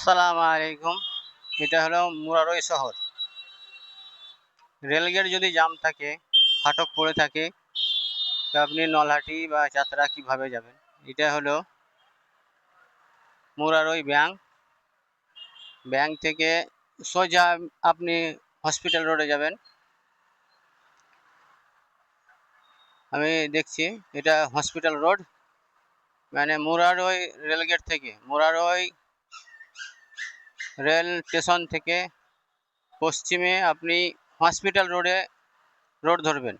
আসসালামু আলাইকুম। এটা হলো মুরারই শহর। রেলগেট যদি জাম থাকে, ফাটক পড়ে থাকে, তো আপনি নলহাটি বা যাত্রা কিভাবে যাবেন? এটা হলো মুরারই ব্যাংক। ব্যাংক থেকে সোজা আপনি হসপিটাল রোডে যাবেন। আমি দেখছি এটা হসপিটাল রোড, মানে মুরারই রেলগেট থেকে, মুরারই রেল স্টেশন থেকে পশ্চিমে আপনি হসপিটাল রোড ধরবেন।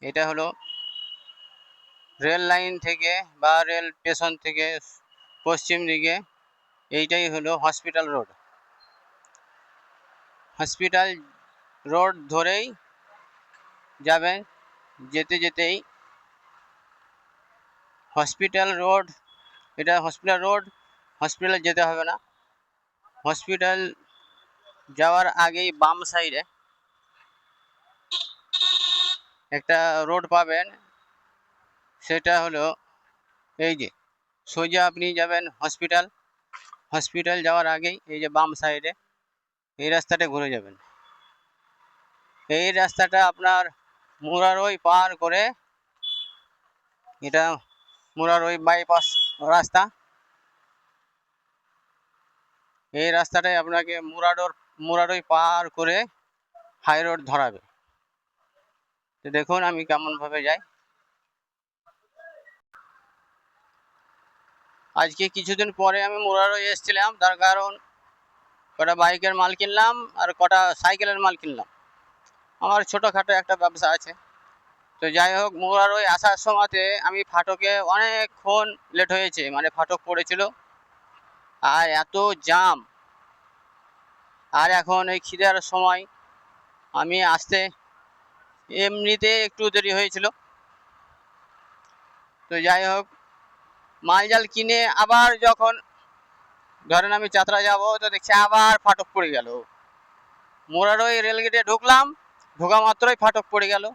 এটা হলো রেল লাইন থেকে বা রেল স্টেশন থেকে পশ্চিম দিকে, এইটাই হলো হসপিটাল রোড। হসপিটাল রোড ধরেই যাবেন, যেতে যেতেই হসপিটাল রোড, এটা হসপিটাল রোড। হসপিটালে যেতে হবে না, হসপিটাল যাওয়ার আগেই বাম সাইডে একটা রোড পাবেন। সেটা হলো এই যে সোজা আপনি যাবেন হসপিটাল, হসপিটাল যাওয়ার আগেই এই যে বাম সাইডে এই রাস্তাটা ঘুরে যাবেন। এই রাস্তাটা আপনার মুরারই পার করে, এটা মুরারই বাইপাস রাস্তা। এই রাস্তাটাই আপনাকে মুরারই পার করে হাই রোড ধরাবে। তো দেখুন আমি কেমন ভাবে যাই। আজকে কিছুদিন পরে আমি মুরারই এসেছিলাম, তার কারণ কটা বাইকের মাল কিনলাম আর কটা সাইকেলের মাল কিনলাম। আমার ছোটোখাটো একটা ব্যবসা আছে। তো যাই হোক, মুরারই আসার সময়তে আমি ফাটকে অনেকক্ষণ লেট হয়েছে, মানে ফাটক পড়েছিল আর এত জাম। আর এখন এই খিদের সময় আমি আসতে এমনিতে একটু দেরি হয়েছিল। তো যাই হোক, মালজাল কিনে আবার যখন ধরেন আমি যাত্রা যাব, তো দেখছি আবার ফাটক পড়ে গেল। মুরারই রেলগেটে ঢুকলাম, ঢোকা মাত্রই ফাটক পড়ে গেল।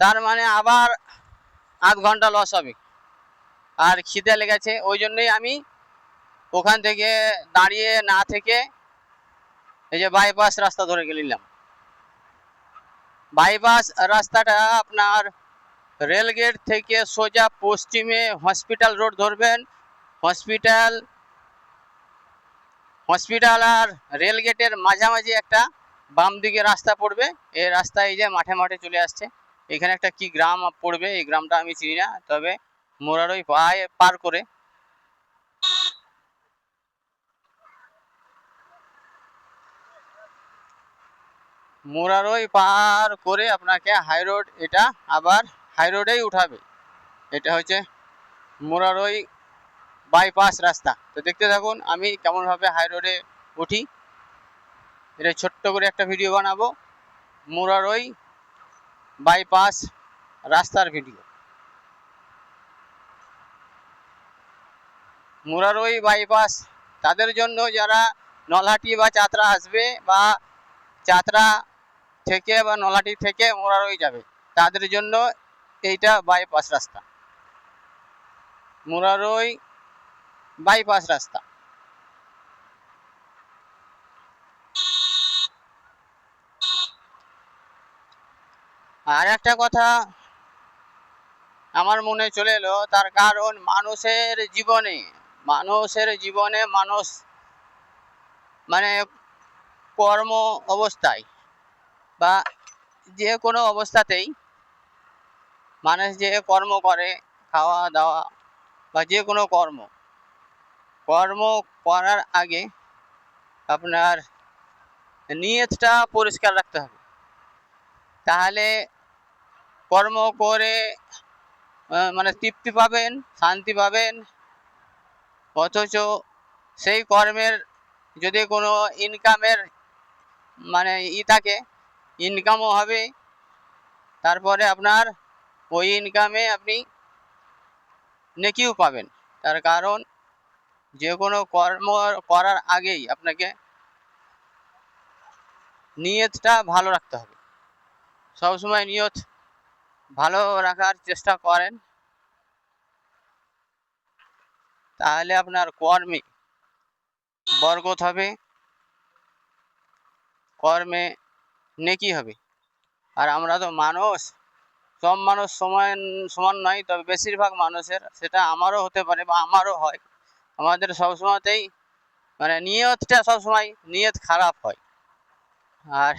তার মানে আবার আধ ঘন্টা লস হবে। আর খিদে লেগেছে, ওই জন্যই আমি ওখান থেকে দাঁড়িয়ে না থেকে এই যে বাইপাস রাস্তা ধরে গেলাম। বাইপাস রাস্তাটা আপনার রেলগেট থেকে সোজা পশ্চিমে হসপিটাল রোড ধরবেন। হসপিটাল আর রেলগেটের মাঝামাঝি একটা বাম দিকে রাস্তা পড়বে। এই রাস্তা এই যে মাঠে মাঠে চলে আসছে। এখানে একটা কি গ্রাম পড়বে, এই গ্রামটা আমি চিনি না, তবে মুরারই পার করে আপনাকে হাই রোড, এটা আবার হাই রোডেই উঠাবে। এটা হচ্ছে মুরারই বাইপাস রাস্তা। তো দেখতে থাকুন আমি কেমনভাবে হাই রোডে উঠি। এটা ছোট্ট করে একটা ভিডিও বানাবো, মুরারই বাইপাস রাস্তার ভিডিও। মুরারই বাইপাস তাদের জন্য যারা নলহাটি বা চাতরা আসবে, বা চাতরা থেকে বা নলহাটি থেকে মুরারই যাবে, তাদের জন্য এইটা বাইপাস রাস্তা, মুরারই বাইপাস রাস্তা। আর একটা কথা আমার মনে চলে এলো, তার কারণ মানুষের জীবনে মানুষ মানে কর্ম অবস্থায় বা যে কোনো অবস্থাতেই মানুষ যে কর্ম করে, খাওয়া দাওয়া বা যে কোনো কর্ম করার আগে আপনার নিয়তটা পরিষ্কার রাখতে হবে। তাহলে কর্ম করে মানে তৃপ্তি পাবেন, শান্তি পাবেন। অথচ সেই কর্মের যদি কোনো ইনকামের মানে থাকে, ইনকামও হবে, তারপরে আপনার ওই ইনকামে আপনি নেকিও পাবেন। তার কারণ যে কোনো কর্ম করার আগেই আপনাকে নিয়তটা ভালো রাখতে হবে। সবসময় নিয়ত ভালো রাখার চেষ্টা করেন, তাহলে আপনার কর্মে বরকত হবে, কর্মে নেকি হবে। আর আমরা তো মানুষ, সব মানুষ সমান সমান নয়, তবে বেশিরভাগ মানুষের, সেটা আমারও হতে পারে বা আমারও হয়, আমাদের সবসময়তেই মানে নিয়তটা সবসময় নিয়ত খারাপ হয়। আর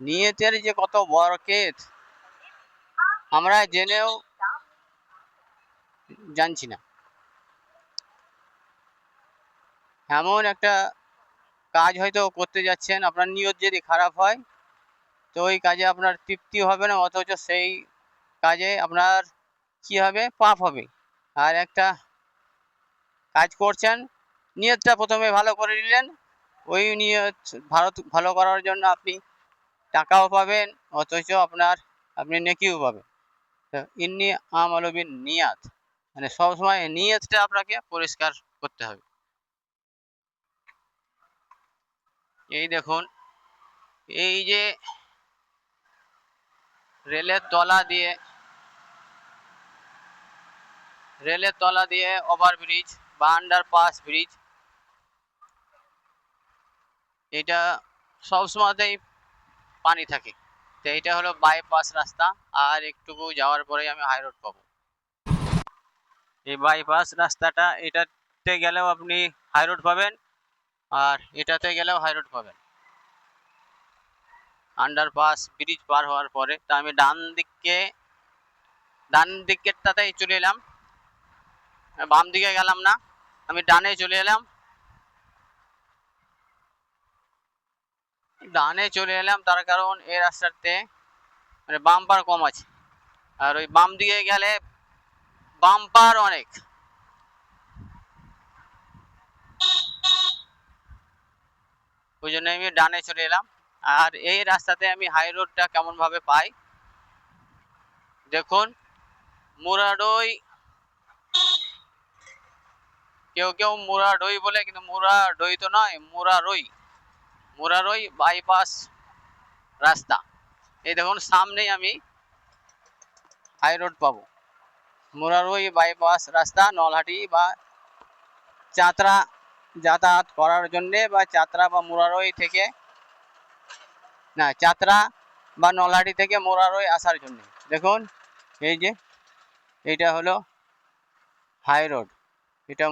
নিয়তের যে কত বরকত আমরা জেনেও জানছি না। এমন একটা কাজ হয়তো করতে যাচ্ছেন, আপনার নিয়ত যদি খারাপ হয় তো ওই কাজে আপনার তৃপ্তি হবে না, অথচ সেই কাজে আপনার কি হবে, পাপ হবে। আর একটা কাজ করছেন, নিয়তটা প্রথমে ভালো করে নিলেন, ওই নিয়ত ভালো করার জন্য আপনি টাকাও পাবেন, অথচ আপনি নেকিও পাবেন। তো ইন্নি আমালু বিন নিয়াত, মানে সবসময় নিয়তটা আপনাকে পরিষ্কার করতে হবে। এই দেখুন, এই যে রেলের তলা দিয়ে ওভারব্রিজ বা আন্ডারপাস ব্রিজ, এটা সবসময়তেই পানি থাকে। তো এইটা হলো বাইপাস রাস্তা, আর একটুকু যাওয়ার পরেই আমি হাই রোড পাবো। এই বাইপাস রাস্তাটা, এটাতে গেলেও আপনি হাই রোড পাবেন, আর এটাতে গেলেও হাই রোড পাবেন। আন্ডারপাস ব্রিজ পার হওয়ার পরে তা আমি ডান দিকেরটাতেই চলে এলাম, বাম দিকে গেলাম না, আমি ডানে চলে এলাম। তার কারণ এই রাস্তাতে মানে বাম্পার কম আছে, আর ওই বাম দিকে গেলে বাম্পার অনেক। ওই জন্য আমি ডানে চলে এলাম। আর এই রাস্তাতে আমি হাই রোডটা কেমন ভাবে পাই দেখুন, মুরাডই, কেউ মুরাডই বলে, কিন্তু মুরাডই তো নয়, মুরারই বাইপাস রাস্তা। এই দেখুন সামনেই আমি হাই রোড পাবো। মুরারই বাইপাস রাস্তা নলহাটি বা চাতরা যাতায়াত করার জন্যে, বা চাতরা বা মুরারই থেকে, না চাতরা বা নলহাটি থেকে মুরারই আসার জন্য। দেখুন এই যে এইটা হলো হাই রোড, এটা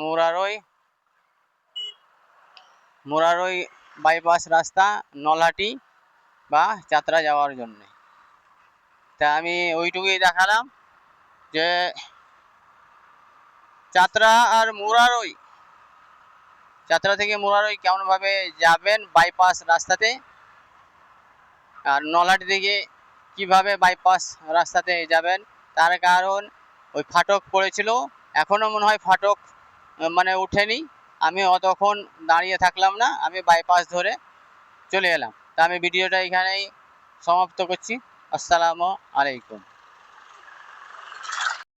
মুরারই বাইপাস রাস্তা নলহাটি বা চাতরা যাওয়ার জন্য। তা আমি ওইটুকুই দেখালাম যে চাতরা থেকে মুরারই কেমনভাবে যাবেন বাইপাস রাস্তাতে, আর নলহাটি থেকে কিভাবে বাইপাস রাস্তাতে যাবেন। তার কারণ ওই ফাটক পড়েছিল, এখনও মনে হয় ফাটক মানে উঠেনি। আমি অতক্ষণ দাঁড়িয়ে থাকলাম না, আমি বাইপাস ধরে চলে এলাম। তা আমি ভিডিওটা এখানেই সমাপ্ত করছি। আসসালামু আলাইকুম।